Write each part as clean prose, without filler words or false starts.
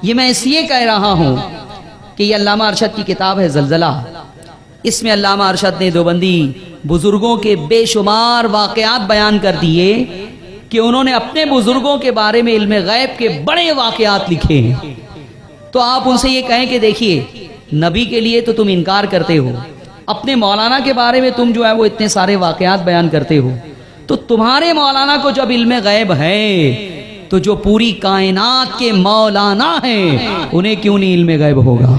یہ میں اس لیے کہہ رہا ہوں کہ یہ علامہ ارشد کی کتاب ہے زلزلہ. اس میں علامہ ارشد نے دیوبندی بزرگوں کے بے شمار واقعات بیان کر دیے کہ انہوں نے اپنے بزرگوں کے بارے میں علم غیب کے بڑے واقعات لکھے ہیں. تو آپ ان سے یہ کہیں کہ دیکھیے نبی کے لیے تو تم انکار کرتے ہو, اپنے مولانا کے بارے میں تم جو ہے وہ اتنے سارے واقعات بیان کرتے ہو, تو تمہارے مولانا کو جب علم غیب ہے تو جو پوری کائنات کے مولانا ہیں انہیں کیوں نہیں علم غیب ہوگا؟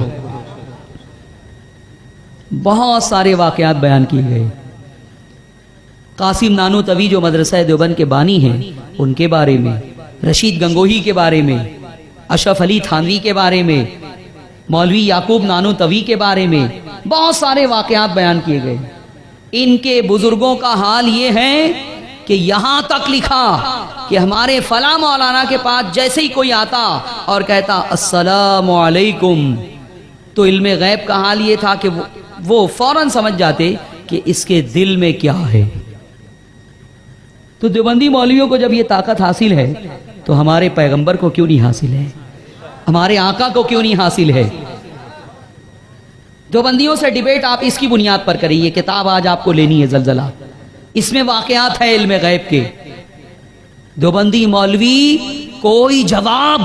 بہت سارے واقعات بیان کیے گئے. قاسم نانوتوی جو مدرسہ دیوبند کے بانی ہیں ان کے بارے میں, رشید گنگوہی کے بارے میں, اشرف علی تھانوی کے بارے میں, مولوی یعقوب نانوتوی کے بارے میں بہت سارے واقعات بیان کیے گئے. ان کے بزرگوں کا حال یہ ہے کہ یہاں تک لکھا کہ ہمارے فلاں مولانا کے پاس جیسے ہی کوئی آتا اور کہتا السلام علیکم تو علم غیب کا حال یہ تھا کہ وہ فوراً سمجھ جاتے کہ اس کے دل میں کیا ہے. تو دیوبندی مولویوں کو جب یہ طاقت حاصل ہے تو ہمارے پیغمبر کو کیوں نہیں حاصل ہے؟ ہمارے آقا کو کیوں نہیں حاصل ہے؟ دیوبندیوں سے ڈیبیٹ آپ اس کی بنیاد پر کریں. یہ کتاب آج آپ کو لینی ہے زلزلہ, اس میں واقعات ہے علم غیب کے. دیوبندی مولوی کوئی جواب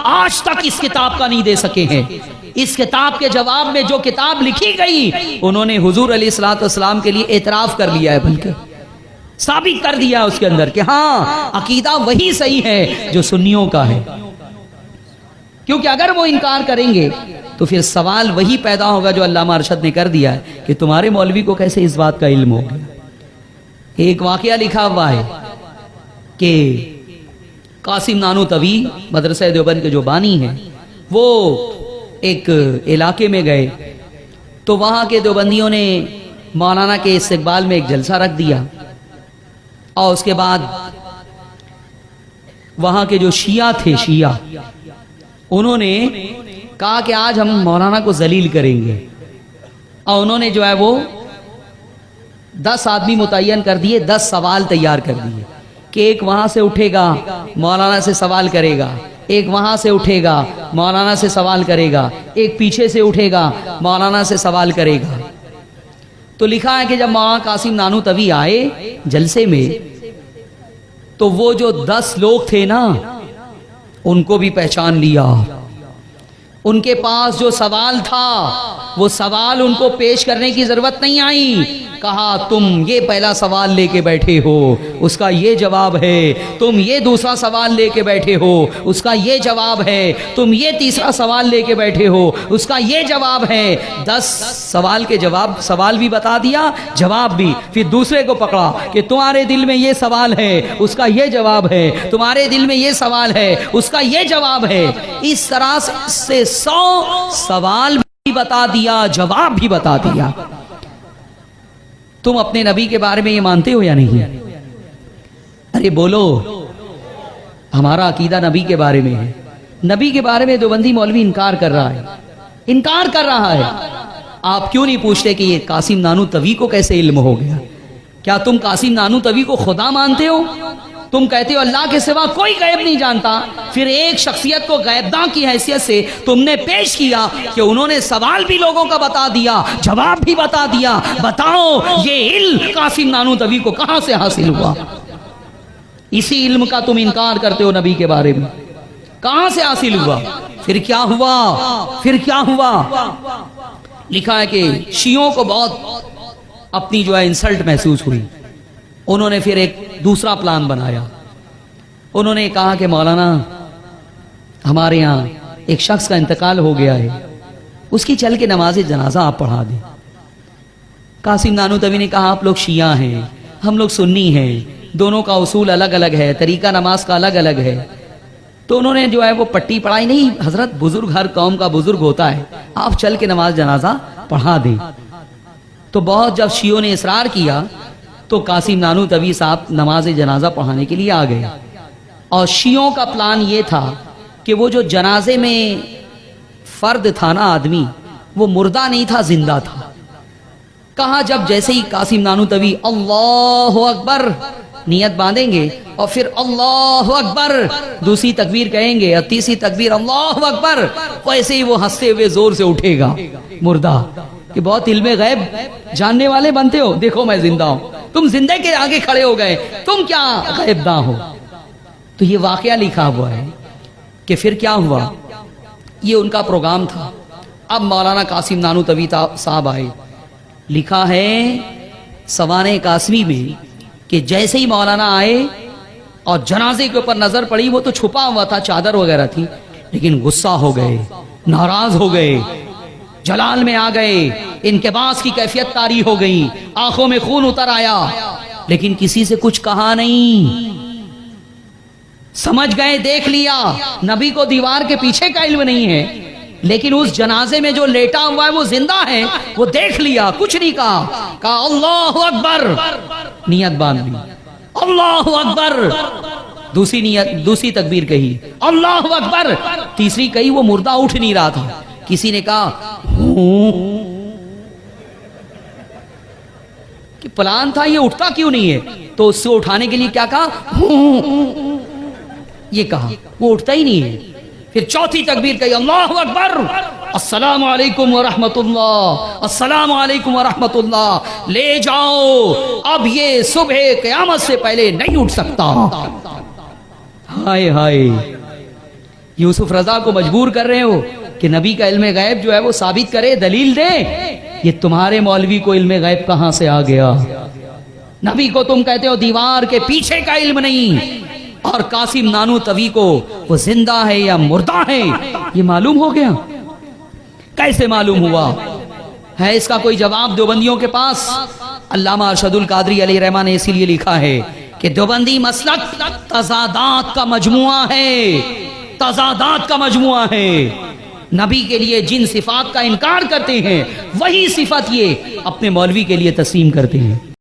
آج تک اس کتاب کا نہیں دے سکے ہیں. اس کتاب کے جواب میں جو کتاب لکھی گئی انہوں نے حضور علیہ الصلوۃ والسلام کے لیے اعتراف کر لیا ہے, بلکہ ثابت کر دیا اس کے اندر کہ ہاں عقیدہ وہی صحیح ہے جو سنیوں کا ہے. کیونکہ اگر وہ انکار کریں گے تو پھر سوال وہی پیدا ہوگا جو علامہ ارشد نے کر دیا ہے کہ تمہارے مولوی کو کیسے اس بات کا علم ہو گیا. ایک واقعہ لکھا ہوا ہے کہ قاسم نانوتوی مدرسہ دیوبند کے جو بانی ہیں وہ ایک علاقے میں گئے تو وہاں کے دیوبندیوں نے مولانا کے استقبال میں ایک جلسہ رکھ دیا, اور اس کے بعد وہاں کے جو شیعہ تھے, شیعہ انہوں نے کہا کہ آج ہم مولانا کو ذلیل کریں گے, اور انہوں نے جو ہے وہ 10 آدمی متعین کر دیے, 10 سوال تیار کر دیے کہ ایک وہاں سے اٹھے گا مولانا سے سوال کرے گا, ایک وہاں سے اٹھے گا مولانا سے سوال کرے گا, ایک پیچھے سے اٹھے گا مولانا سے سوال کرے گا. تو لکھا ہے کہ جب مولانا قاسم نانوتوی آئے جلسے میں تو وہ جو 10 لوگ تھے نا ان کو بھی پہچان لیا. ان کے پاس جو سوال تھا وہ سوال ان کو پیش کرنے کی ضرورت نہیں آئی. کہا تم یہ پہلا سوال لے کے بیٹھے ہو, اس کا یہ جواب ہے. تم یہ دوسرا سوال لے کے بیٹھے ہو, اس کا یہ جواب ہے. تم یہ تیسرا سوال لے کے بیٹھے ہو, اس کا یہ جواب ہے. 10 سوال کے جواب, سوال بھی بتا دیا, جواب بھی. پھر دوسرے کو پکڑا کہ تمہارے دل میں یہ سوال ہے, اس کا یہ جواب ہے. تمہارے دل میں یہ سوال ہے, اس کا یہ جواب ہے. اس طرح سے 100 سوال بھی بتا دیا, جواب بھی بتا دیا. تم اپنے نبی کے بارے میں یہ مانتے ہو یا نہیں؟ ارے بولو. ہمارا عقیدہ نبی کے بارے میں ہے. نبی کے بارے میں دیوبندی مولوی انکار کر رہا ہے, انکار کر رہا ہے. آپ کیوں نہیں پوچھتے کہ یہ قاسم نانوتوی کو کیسے علم ہو گیا؟ کیا تم قاسم نانوتوی کو خدا مانتے ہو؟ تم کہتے ہو اللہ کے سوا کوئی غیب نہیں جانتا, پھر ایک شخصیت کو غیب داں کی حیثیت سے تم نے پیش کیا کہ انہوں نے سوال بھی لوگوں کا بتا دیا, جواب بھی بتا دیا. بتاؤ یہ علم قاسم نانوتوی کو کہاں سے حاصل ہوا؟ اسی علم کا تم انکار کرتے ہو نبی کے بارے میں. کہاں سے حاصل ہوا؟ پھر کیا ہوا؟ پھر کیا ہوا؟ لکھا ہے کہ شیعوں کو بہت اپنی جو ہے انسلٹ محسوس ہوئی. انہوں نے پھر ایک دوسرا پلان بنایا. انہوں نے کہا کہ مولانا ہمارے یہاں ایک شخص کا انتقال ہو گیا ہے, اس کی چل کے نماز جنازہ آپ پڑھا دیں. قاسم نانوتوی نے کہا آپ لوگ شیعہ ہیں, ہم لوگ سنی ہیں, دونوں کا اصول الگ الگ ہے, طریقہ نماز کا الگ الگ ہے. تو انہوں نے جو ہے وہ پٹی پڑھائی. نہیں حضرت, بزرگ ہر قوم کا بزرگ ہوتا ہے, آپ چل کے نماز جنازہ پڑھا دیں. تو بہت جب شیعوں نے اصرار کیا تو قاسم نانوتوی صاحب نماز جنازہ پڑھانے کے لیے آ گئے. اور شیعوں کا پلان یہ تھا کہ وہ جو جنازے میں فرد تھا نا آدمی, وہ مردہ نہیں تھا, زندہ تھا. کہا جب جیسے ہی قاسم نانوتوی اللہ اکبر نیت باندھیں گے اور پھر اللہ اکبر دوسری تکبیر کہیں گے اور تیسری تکبیر اللہ اکبر، ویسے ہی وہ ہنستے ہوئے زور سے اٹھے گا مردہ کہ بہت علم غیب جاننے والے بنتے ہو، دیکھو میں زندہ ہوں، تم زندہ کے آگے کھڑے ہو گئے، تم کیا غیب داں ہو۔ تو یہ واقعہ لکھا ہوا ہے کہ پھر کیا ہوا، یہ ان کا پروگرام تھا۔ اب مولانا قاسم نانوتوی صاحب آئے، لکھا ہے سوانح قاسمی میں کہ جیسے ہی مولانا آئے اور جنازے کے اوپر نظر پڑی، وہ تو چھپا ہوا تھا، چادر وغیرہ تھی، لیکن غصہ ہو گئے، ناراض ہو گئے، جلال میں آ گئے، انکباس کی کیفیت طاری ہو گئی، آنکھوں میں خون اتر آیا، لیکن کسی سے کچھ کہا نہیں۔ سمجھ گئے، دیکھ لیا نبی کو دیوار کے پیچھے کا علم نہیں ہے، لیکن اس جنازے میں جو لیٹا ہوا ہے وہ زندہ ہے، وہ دیکھ لیا، کچھ نہیں کہا اللہ اکبر، نیت باندھ لی، اللہ اکبر، دوسری تکبیر کہی، اللہ اکبر، تیسری کہی، وہ مردہ اٹھ نہیں رہا تھا۔ کسی نے کہا کہ پلان تھا یہ اٹھتا کیوں نہیں ہے، تو اس سے اٹھانے کے لیے کیا کہا، یہ کہا، وہ اٹھتا ہی نہیں ہے۔ پھر چوتھی تکبیر کہی، اللہ اکبر، السلام علیکم ورحمت اللہ، السلام علیکم ورحمت اللہ، لے جاؤ، اب یہ صبح قیامت سے پہلے نہیں اٹھ سکتا۔ ہائے ہائے، یوسف رضا کو مجبور کر رہے ہو کہ نبی کا علم غیب جو ہے وہ ثابت کرے، دلیل دے۔ یہ تمہارے مولوی کو علم غیب کہاں سے آ گیا؟ نبی کو تم کہتے ہو دیوار کے پیچھے کا علم نہیں، اور قاسم نانوتوی کو وہ زندہ ہے یا مردہ ہے یہ معلوم ہو گیا؟ کیسے معلوم ہوا ہے؟ اس کا کوئی جواب دیوبندیوں کے پاس؟ علامہ ارشد القادری علیہ رحمہ نے اسی لیے لکھا ہے کہ دیوبندی مسلک تضادات کا مجموعہ ہے، تضادات کا مجموعہ ہے۔ نبی کے لیے جن صفات کا انکار کرتے ہیں وہی صفت یہ اپنے مولوی کے لیے تسلیم کرتے ہیں۔